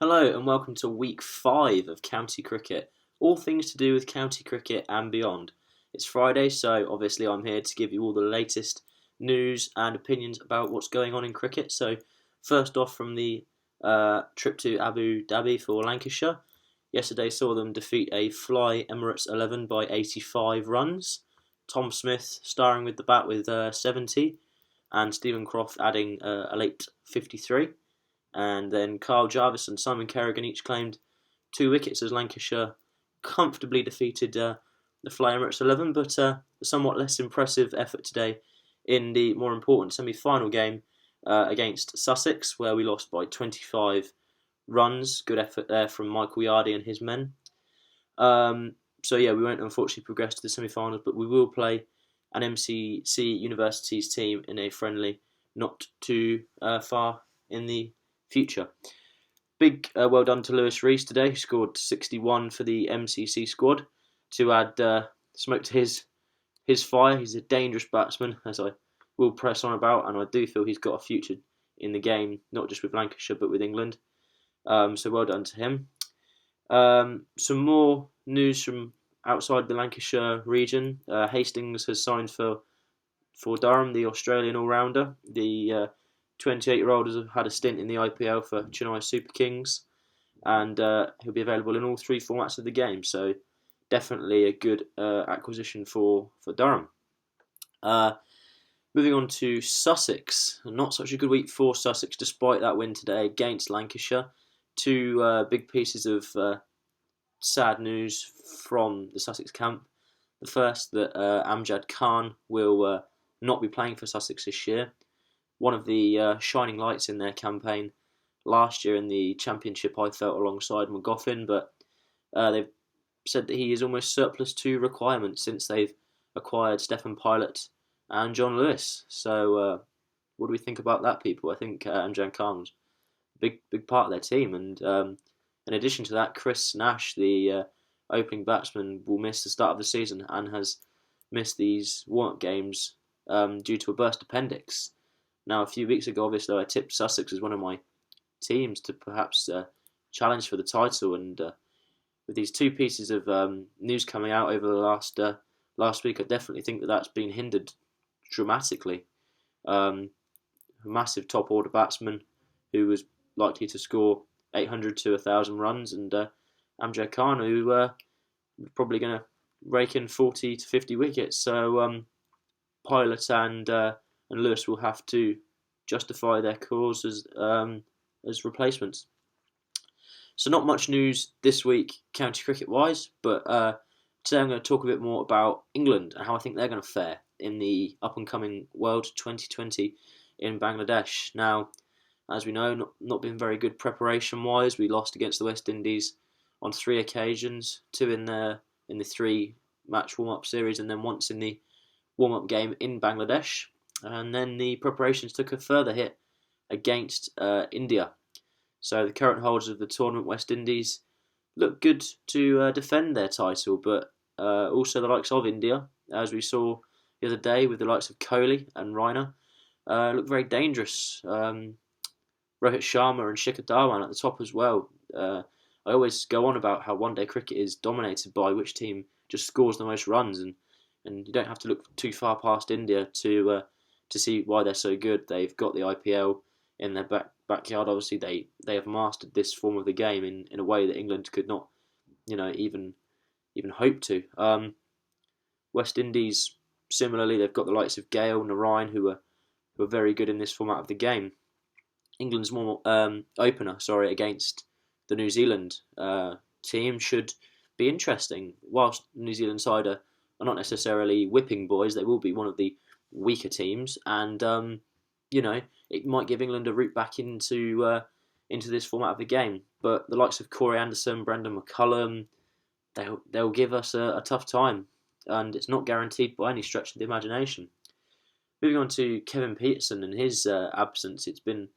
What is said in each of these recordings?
Hello and welcome to week 5 of county cricket. All things to do with county cricket and beyond. It's Friday, so obviously I'm here to give you all the latest news and opinions about what's going on in cricket. So first off from the trip to Abu Dhabi for Lancashire. Yesterday saw them defeat a fly Emirates 11 by 85 runs. Tom Smith starring with the bat with 70 and Stephen Croft adding a late 53. And then Kyle Jarvis and Simon Kerrigan each claimed 2 wickets as Lancashire comfortably defeated the Fly Emirates 11, but a somewhat less impressive effort today in the more important semi-final game against Sussex, where we lost by 25 runs. Good effort there from Michael Yardy and his men. We won't unfortunately progress to the semi-finals, but we will play an MCC University's team in a friendly not too far in the future. Big well done to Lewis Rees today, who scored 61 for the MCC squad to add smoke to his fire. He's a dangerous batsman, as I will press on about, and I do feel he's got a future in the game, not just with Lancashire but with England. So well done to him. Some more news from outside the Lancashire region. Hastings has signed for Durham, the Australian all-rounder. The 28-year-old has had a stint in the IPL for Chennai Super Kings, and he'll be available in all 3 formats of the game. So definitely a good acquisition for Durham. Moving on to Sussex. Not such a good week for Sussex, despite that win today against Lancashire. 2 big pieces of sad news from the Sussex camp. The first, that Amjad Khan will not be playing for Sussex this year. One of the shining lights in their campaign last year in the Championship, I felt, alongside McGoffin, but they've said that he is almost surplus to requirements since they've acquired Stephen Pilot and John Lewis. So what do we think about that, people? I think Amjad Khan was a big part of their team, and in addition to that, Chris Nash, the opening batsman, will miss the start of the season and has missed these warm-up games due to a burst appendix. Now, a few weeks ago, obviously, I tipped Sussex as one of my teams to perhaps challenge for the title, and with these 2 pieces of news coming out over the last week, I definitely think that that's been hindered dramatically. A massive top-order batsman who was likely to score 800 to 1,000 runs, and Amjad Khan, who was probably going to rake in 40 to 50 wickets. So Pilot and Lewis will have to justify their cause as replacements. So not much news this week, county cricket-wise, but today I'm going to talk a bit more about England and how I think they're going to fare in the up-and-coming World 2020 in Bangladesh. Now, as we know, not been very good preparation-wise. We lost against the West Indies on 3 occasions, 2 in the 3-match warm-up series, and then once in the warm-up game in Bangladesh. And then the preparations took a further hit against India. So the current holders of the tournament, West Indies, look good to defend their title, but also the likes of India, as we saw the other day with the likes of Kohli and Raina, look very dangerous. Rohit Sharma and Shikhar Dhawan at the top as well. I always go on about how one-day cricket is dominated by which team just scores the most runs, and you don't have to look too far past India to see why they're so good. They've got the IPL in their backyard. Obviously, they have mastered this form of the game in a way that England could not, even hope to. West Indies, similarly, they've got the likes of Gale, Narayan, who are very good in this format of the game. England's more opener, against the New Zealand team should be interesting. Whilst the New Zealand side are not necessarily whipping boys, they will be one of the weaker teams, and it might give England a route back into this format of the game. But the likes of Corey Anderson, Brendan McCullum, they'll give us a tough time, and it's not guaranteed by any stretch of the imagination. Moving on to Kevin Pietersen and his absence, it's been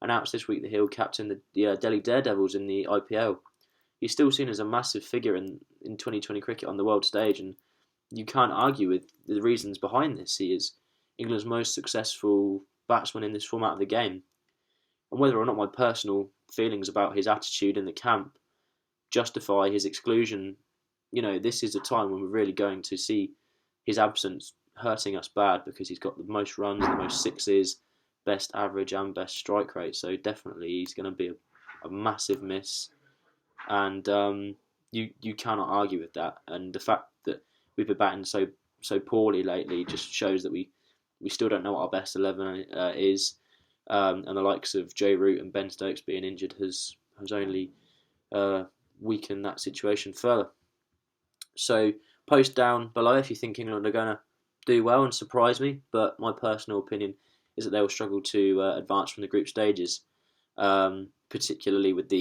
announced this week that he'll captain the Delhi Daredevils in the IPL. He's still seen as a massive figure in 2020 cricket on the world stage, and you can't argue with the reasons behind this. He is England's most successful batsman in this format of the game. and whether or not my personal feelings about his attitude in the camp justify his exclusion, this is a time when we're really going to see his absence hurting us bad, because he's got the most runs, the most sixes, best average and best strike rate. So definitely he's going to be a massive miss, and you cannot argue with that. And the fact that we've been batting so poorly lately just shows that we still don't know what our best 11 is, and the likes of Joe Root and Ben Stokes being injured has only weakened that situation further. So post down below if you think England are going to do well and surprise me, but my personal opinion is that they will struggle to advance from the group stages, particularly with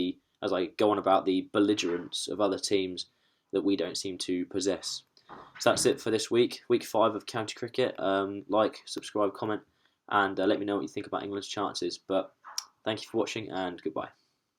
as I go on about the belligerence of other teams that we don't seem to possess. So that's it for this week 5 of county cricket. Like, subscribe, comment, and let me know what you think about England's chances. But thank you for watching, and goodbye.